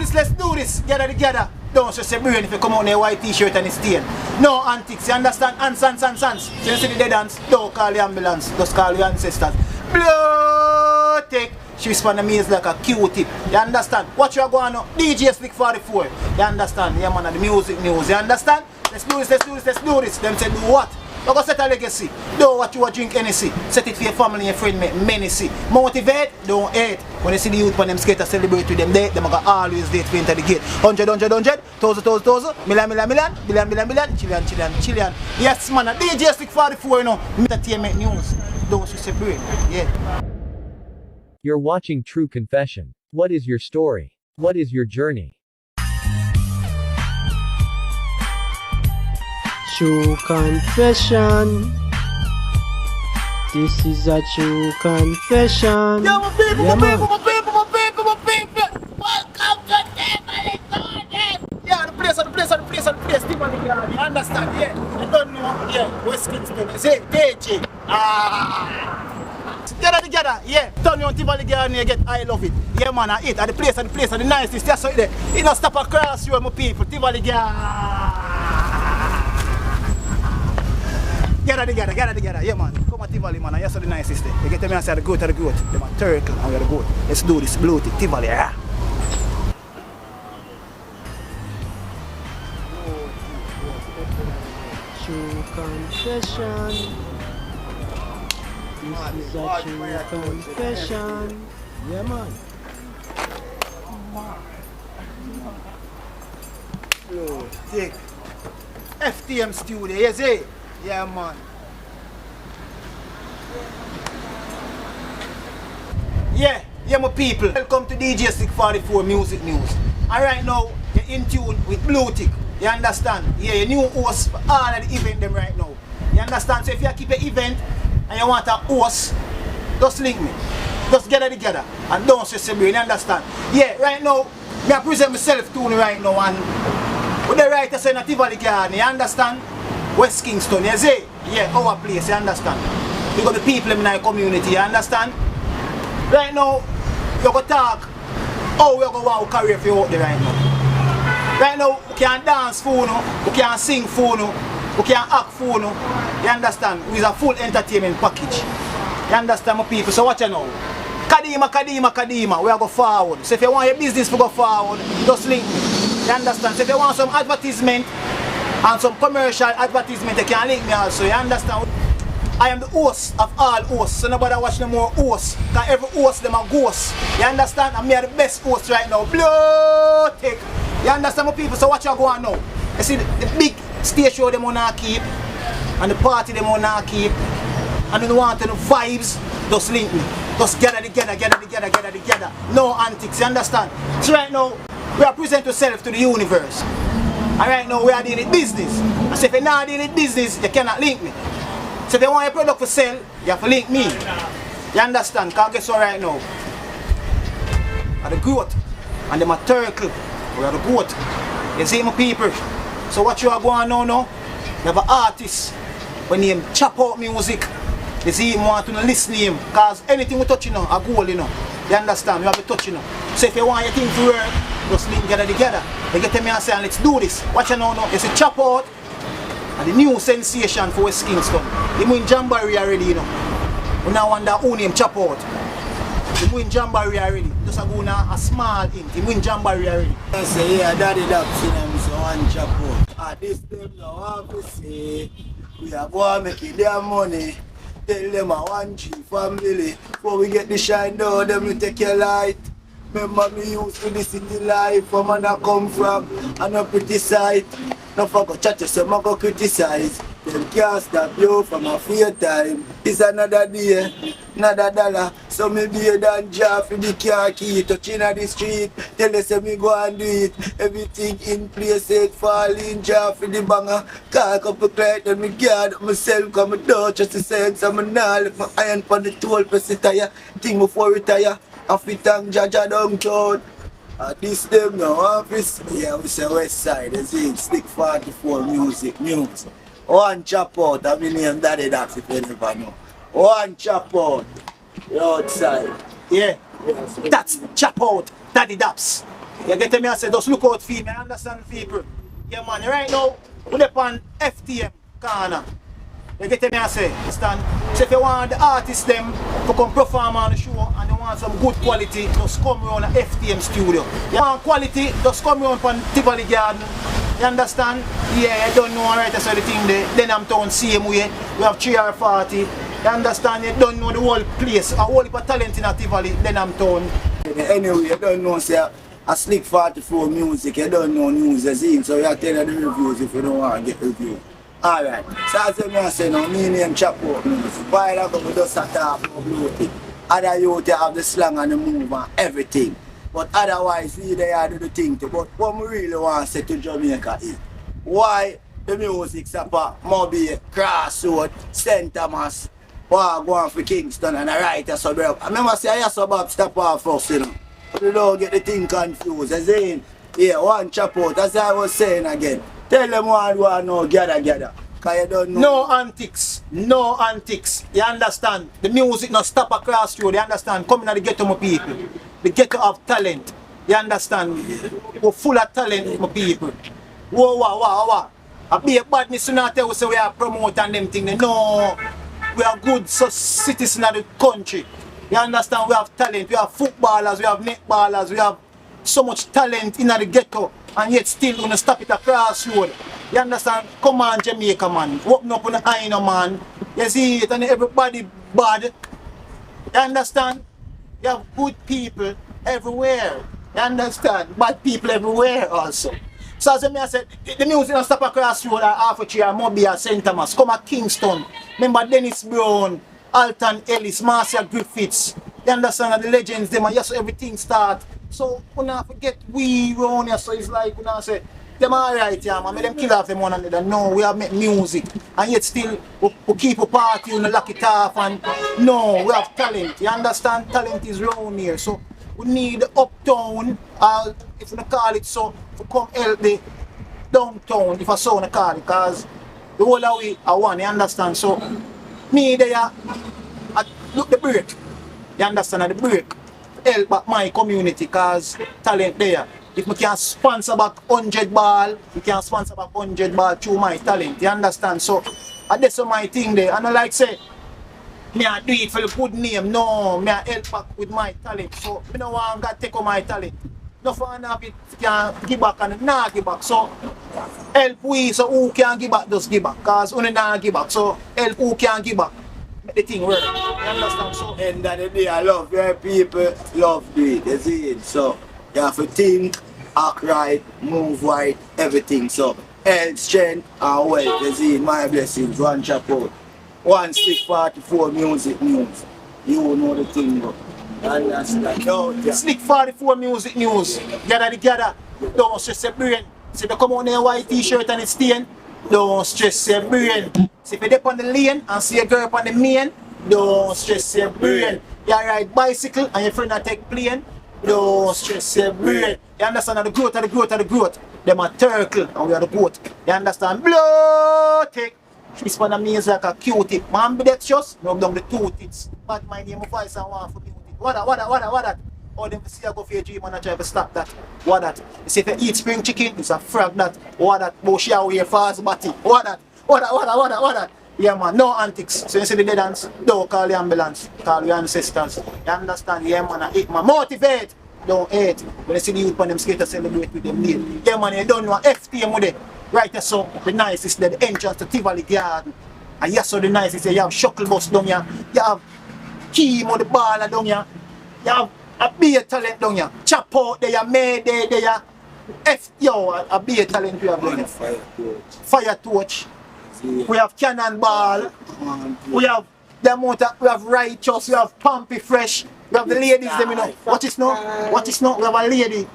this, let's do this. Gather together. Don't just say brain if you come out in a white t-shirt and it's stained. No antics, you understand? Sans. So you see the dead ants, don't call the ambulance, just call your ancestors. Blood take. She respond to me is like a Q-tip. You understand? What you are going on? Djslick44. You understand? Yeah man, the music news. You understand? Let's do this. Them say do what? You go set a legacy. Do what you want, drink NC. Set it for your family and your friend, make menacy. Motivate, don't hate. When you see the youth on them skate, celebrate with them, them are always date for enter the gate. 100, 1,000, million, chillian. Yes man, Djslick44, you know, entertainment news. Don't separate. Yeah. You're watching True Confession. What is your story? What is your journey? True confession. This is a true confession. Yo, my people. Welcome to Tivoli Garden. Yeah, the place, Tivoli Garden. You understand? Yeah. You don't know? Yeah, West Kingston. Say, DJ. Together, yeah. Turn on Tivoli Garden, you get I love it. Yeah, man, I eat at the place, the nicest. That's how it is. You don't stop across you, my people. Tivoli Garden. Gather together, yeah man. Come at Tivoli man, that's the nicest thing. You get me and say the goat. Them a turtle and we are the goat. Let's do this, blow it, Tivoli, yeah. True confession. This is a true confession. Yeah man. Blow, take. F.T.M studio, you see? Yeah man. Yeah my people. Welcome to Djslick44 Music News. And right now, you're in tune with Blue Tick. You understand? Yeah, your new host for all of the event them right now. You understand? So if you keep an event and you want a host, just link me. Just get it together and don't stress your brain, you understand? Yeah, right now, I present myself to you right now and with the writers in Tivoli Garden, you understand? West Kingston, you see? Yeah, our place, you understand? You got the people in our community, you understand? Right now, you go talk how we go want to career for you out there right now. Right now, we can dance for you, we can sing for you, we can act for you. You understand? With a full entertainment package. You understand my people? So watch you now. Kadima, we are go forward. So if you want your business to go forward, just link me. You understand? So if you want some advertisement and some commercial advertisement, you can link me also. You understand? I am the host of all hosts, so nobody watch no more hosts. Because every host them are ghosts. You understand? And me are the best host right now. Blow take. You understand my people? So what you going now? You see the big stage show them wanna keep, and the party them wanna keep, and you want the vibes, just link me. Just gather together. No antics, you understand? So right now, we are present ourselves to the universe. And right now we are dealing with business. And so if you're not dealing with business, you cannot link me. So if you want your product for sale, you have to link me. You understand? Because guess what right now? Are the goat and them a turtle. We are the goat. You see my people? So what you are going on now? You have an artist when he chop out music. You see him want to listen to him. Because anything we touch, you know, a goal, you know. You understand? You have to touch, you know. So if you want your thing to work, just link together. You get me and say, let's do this. Watch you now. You see chop out. And the new sensation for West Kingston. They win Jamboree already, you know. We now wonder who name chop out. They win Jamboree already. Just a go now a small hint. They win Jamboree already. I say, yeah, daddy Daps in them so one chop out. At this time now have to say, we are going to make it their money. Tell them a 1 G family. Before we get the shine down, them will take your light. Remember me used to the city life, where man I come from, and a pretty sight. No forget chat, so I go criticize. Them can't stop you from a free time. It's another day, another dollar. So me be a danger for the car key. Touching at the street, tell us me go and do it. Everything in place, it fall in jar for the banger. Call a couple clients, then me guard up myself. Cause me don't trust the sense, and me nah let my iron on the 12% tire. Think before retire, I fit thank Jaja downtown. At this time now, office, yeah, we say West Side, you see, Djslick44 Music News. One chop out, I mean name Daddy Daps if you never know. One chop out, you're outside. Yeah, that's chop out, Daddy Daps. You get me? I say, just look out for me, I understand people. Yeah, man, right now, we're on F.T.M corner. You get me? I say, understand? So if you want the artists them to come perform on the show and you want some good quality, just come around the F.T.M studio. You want quality, just come around on Tivoli Garden. You understand? Yeah, you don't know, right? That's the thing there. Denham Town, same way. We have 3 or 40. You understand? You don't know the whole place. A whole heap of talent in a Tivoli, Denham Town. Anyway, you don't know, say, a Djslick44 music, you don't know news, so you tell you the reviews if you don't want to get reviews. Alright, so as I say now, me name Chapo music. While I go, we just talk about bloating. Other youth have the slang and the move and everything. But otherwise, we they do the thing too. But what we really want to say to Jamaica is, why the music supper, Moby, Crossroads, St. Thomas, why go on for Kingston and a writer suburb. I remember say I suburb stop off first, you know. But you don't get the thing confused. As in, yeah, one chop out, as I was saying again. Tell them what you want now, gather. Cause you don't know. No antics. No antics. You understand? The music not stop across road, you understand? Coming at the ghetto, my people. The ghetto have talent. You understand? We're full of talent, my people. Whoa. I be a badness to not tell us we are promoting them things. No. We are good citizens of the country. You understand? We have talent. We have footballers, we have netballers, we have so much talent in the ghetto. And yet still gonna stop it across road. You understand? Come on, Jamaica, man. Open up on the eye, man. You see it, and everybody bad. You understand? You have good people everywhere. You understand? Bad people everywhere also. So as I said, the music don't stop across road at half a chair, Moby or St. Thomas. Come at Kingston. Remember Dennis Brown, Alton Ellis, Marcia Griffiths. You understand? The legends, them, and yes, everything start. So, we not forget we around here, so it's like, we not say, them alright, yeah, man, them kill off them one another. No, we have make music, and yet still, we keep a party, we lock it off, and no, we have talent, you understand? Talent is around here, so we need the uptown, if we call it so, to come help the downtown, if I so call it, because the whole of we are one, you understand? So, me there, I look the break, you understand, the break. Help back my community cause talent there. If we can sponsor back 100 ball, we can sponsor back 100 ball through my talent. You understand? So that's my thing there. And I like say, me I do it for the good name. No, me I help back with my talent. So I don't want to take on my talent. No fun of it can give back and not give back. So help we so who can give back just give back. Cause only not give back. So help who can give back. The thing work. You understand? So end of the day, I love your people, love it, you see it. So you have to think, act right, move right, everything. So health, strength and wealth, you see it. My blessings, one chop out. One Djslick44 music news. You know the thing, bro. Understand? No, yeah. Djslick44 music news. Gather. Don't stress your brain. See they come on in a white t-shirt and it's stained. Don't stress your brain. See if you're up on the lane and see a girl up on the main, don't stress your brain. You ride bicycle and your friend take plane, don't stress your brain. You understand the growth. Them are turtle and we are the goat. You understand? Bloating. This one of me is like a Q-tip. Man be that just rub down the two tits. But my name of voice and one for me. What that? Or them see I go for your dream and I try to stop that. What that? You see if you eat spring chicken, it's a frog that. What that? Bush away fast body. What that? Yeah man, no antics. So you see the dead dance, don't call the ambulance. Call your ancestors. You understand? Yeah man, I hate man. Motivate. Don't hate. When you see the youth on them skate celebrate with them late. Yeah man, you don't know F.T.M with it. Right there, so the nicest there, the entrance to Tivoli Garden. And yes, so the nicest there, you have Shuckle Bus down here. You have Chemo the baller down here. You have a beer talent down here. Chop out there, made there. A beer talent we have down here. Fire torch. We have cannonball. We have the motor. We have righteous. We have pumpy fresh. We have the ladies. Them, you know. What is not? We have a lady.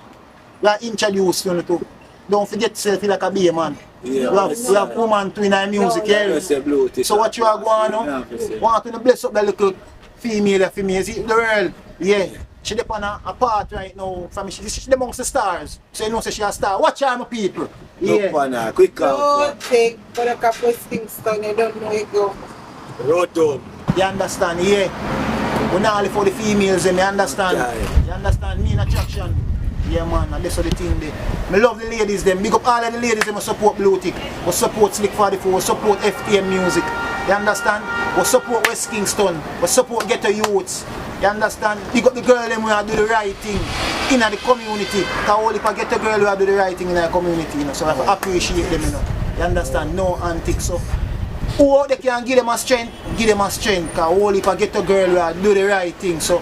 We are introduced to. Don't forget to say feel like a beer man. Yeah, we have woman to in our music. Yeah. So what you are going on? Want to bless up the little female. See the world. Yeah. She's on a part right now from she's amongst the stars. So you know she's a star. Watch out my people. Yeah. Look on her, quick out. Don't take for the couple of Kingston, you don't know it go. Routenote. You understand, yeah. We not only for the females, you understand. You understand me in attraction. Yeah man, and that's what the thing there. I love the ladies them. Big up all of the ladies them who support Blue Tick, who support Djslick44, who support F.T.M music. You understand? Who support West Kingston, who support Ghetto Youths. You understand? Big up the girl them who do the right thing in the community. Because only if I get a girl who do the right thing in the community, you know. So I appreciate them, you know. You understand? No antics. So who they can give them a strength, give them a strength. Because only if I get a girl who do the right thing. So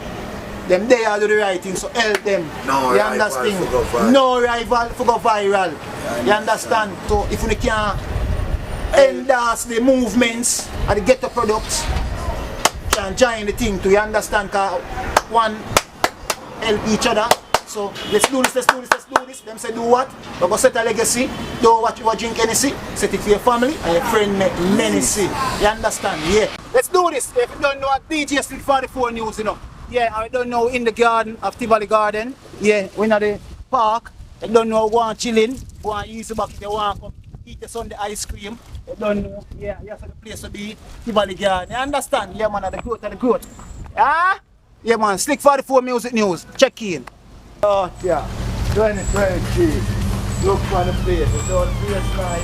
them they do the right thing, so help them. No you rival understand? For go viral. No rival for go viral. You understand? So if we can endorse the movements and the ghetto products, can join the thing to you understand? Cause one help each other. So let's do this, let's do this, let's do this. Them say do what? We go set a legacy. Do what you drink Hennessy. Set it for your family and your friend make Hennessy. You understand? Yeah. Let's do this. If you don't know what Djslick44 news, you know. Yeah, I don't know in the garden of Tivoli Garden. Yeah, we're in the park. I don't know go on chilling, go on easy back if you want to come eat the Sunday ice cream. I don't know. Yeah, that's the place to be. Tivoli Garden. You understand? Yeah man, the growth of the growth. Ah? Yeah man, Djslick44 music news. Check in. Oh yeah, 2023. Look for the place. It's all place like.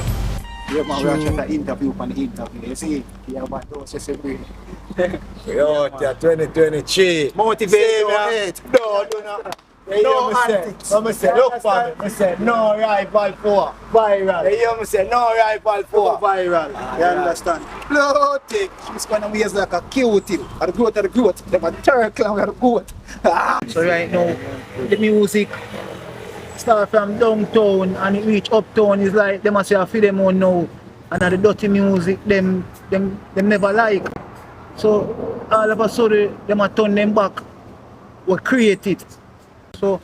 Yeah man, we are trying to interview on the interview. You see? Yeah man, those just agree. Yo, yeah, 2023. Motivate your head. No, no antics. I say, look for me. I say, no rival for viral. You hear me say, no rival for viral. You understand? Blue Tick. She's going to ways like a cute. Or the growth of the growth. They have a turtle and the growth. So right now, the music start from downtown and it reach uptown. Is like they must have them on now. And the dirty music, them never like. So all of a sudden, them a turn them back. We create it. So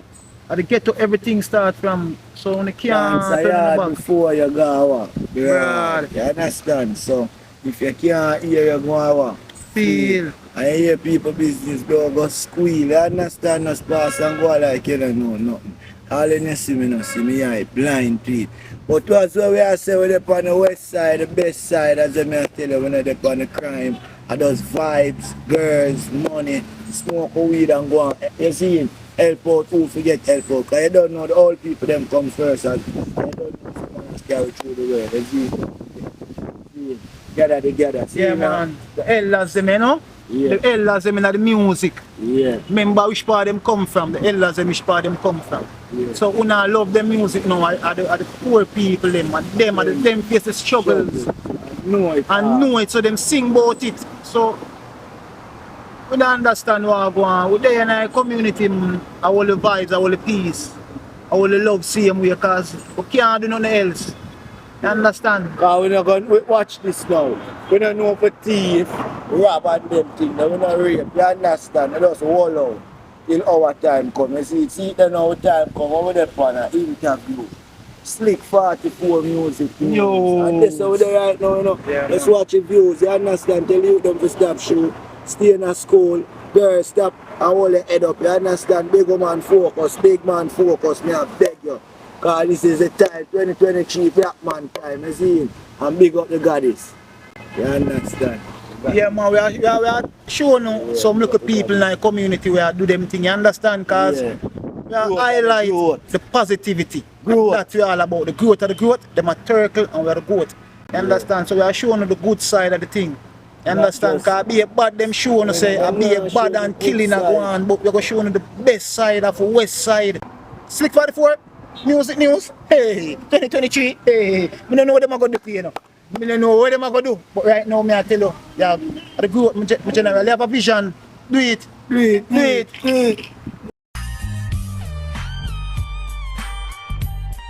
at the ghetto, everything starts from. So when you can't turn them back. Before you go out. Yeah. You understand? So if you can't hear, you go out. Feel. And you hear people business go squeal. You understand? No pass and go like you don't know nothing. All you see me, no see me eye blind to it. But what's what we are saying, we're on the west side, the best side, as I tell you, when they're on the crime. And those vibes, girls, money, smoke weed and go on. You see, help out who forget help out. Because you don't know the old people them come first and you don't know someone carry through the world. You see? Gather together. See, yeah man, the elders them, you know? Yeah. The elders them in the music. Yeah. Remember which part them come from, the elders them which part them come from. Yeah. So when I love the music now, are the poor people them and them are them face the struggles. Know it. And know it, so them sing about it. So we don't understand what go on. We're there in our community, all the vibes, all the peace, all the love same way, because we can't do nothing else. You understand? Because we're not going to watch this now. We don't know for thief, rob and them things. We're not rape. You understand? We just hold out till our time comes. You see then our time comes, we're there for an interview. Djslick44 music. Yo. And that's how we're there right now, you know. Yeah, Let's watch the views. You understand? Tell you them to stop shoot, stay in a school, girls stop and hold your head up. You understand? Big man focus, big man focus. Me I beg you. Because this is the time, 2023 black man time, you see? And big up the goddess. You understand? Yeah man, we are showing some little people in the community where do them thing, you understand? Because we are highlight the positivity. That's what we all about. The growth of the growth, them are turtle and we are the growth. You understand? So we are showing the good side of the thing. You understand? Because be a bad them showing say I be a bad and killing a go on, but we are showing the best side of the west side. Djslick44 music news, hey, 2023, hey, I don't know what them are going to do, you know. I don't know what them are going to do, but right now, I tell you, yeah, the group, I generally have a vision, do it, do it, do it, do it.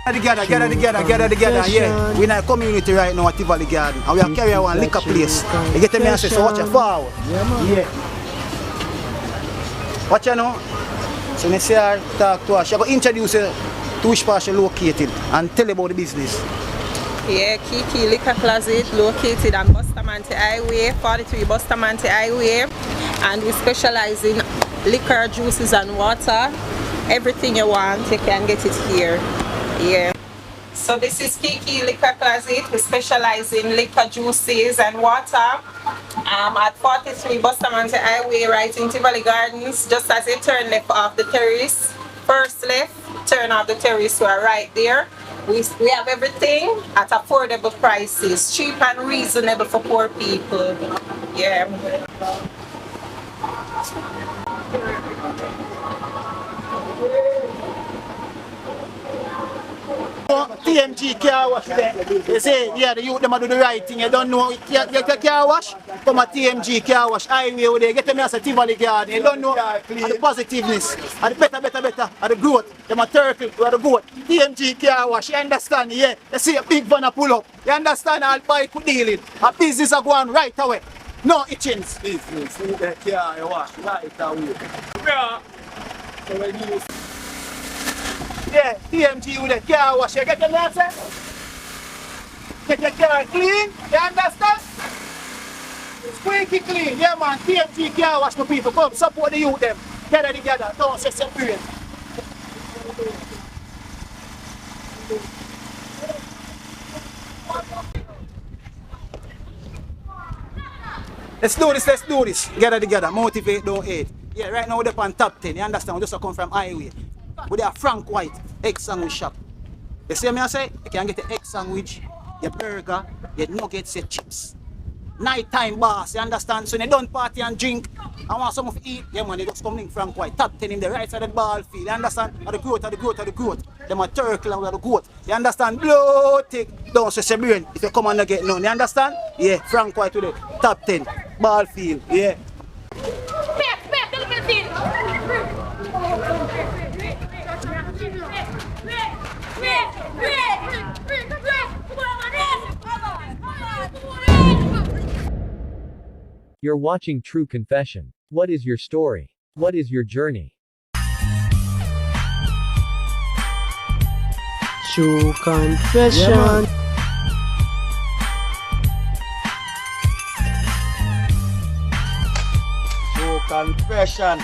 Gather together, yeah. We're in a community right now at Tivoli Garden, and we are carrying one liquor place. You get me and say, so watch your forward. Yeah. Watch you know. So when see her talk to her, she will introduce her to which part she located and tell about the business. Yeah, Kiki Liquor Closet located on Bustamante Highway, 43 Bustamante Highway, and we specialize in liquor, juices and water. Everything you want, you can get it here. Yeah. So this is Kiki Liquor Closet. We specialize in liquor, juices and water. At 43 Bustamante Highway, right in Tivoli Gardens, just as you turn left off the terrace. first left, turn off the terrace, we are right there. We have everything at affordable prices, cheap and reasonable for poor people. Yeah. TMG car wash there. They say, yeah, the youth them a do the right thing. You don't know, you get a car wash, come a TMG car wash. Highway over there, get them as a Tivoli Garden. You don't know the positiveness, and the better, and the growth. Them a turtle, we are the goat. TMG car wash, you understand? Yeah, you see a big van a pull up. You understand? All bike could deal it. A business a go on right away. No itchings. Business, see the car you wash right away. Yeah. So when you yeah, TMG with the car wash. You get the answer? Get your car clean, you understand? Squeaky clean, yeah man, TMG car wash for people. Come support the youth them. Gather together, don't say separate. Let's do this. Gather together, motivate, don't hate. Yeah, right now we're up on top 10, you understand? We just come from highway. We are Frank White, egg sandwich shop. You see me I say? You can get the egg sandwich, your burger, your nuggets, your chips. Nighttime boss, you understand? So when you don't party and drink, I want some of eat, yeah man, you just come in Frank White, top 10 in the right side of the ball field, you understand? Of the growth. Them a turtle and we are the goat. You understand? Blow tick, don't stress your brain if you come and not get none, you understand? Yeah, Frank White with the top 10, ball field, yeah. You're watching True Confession. What is your story? What is your journey? True confession. True confession.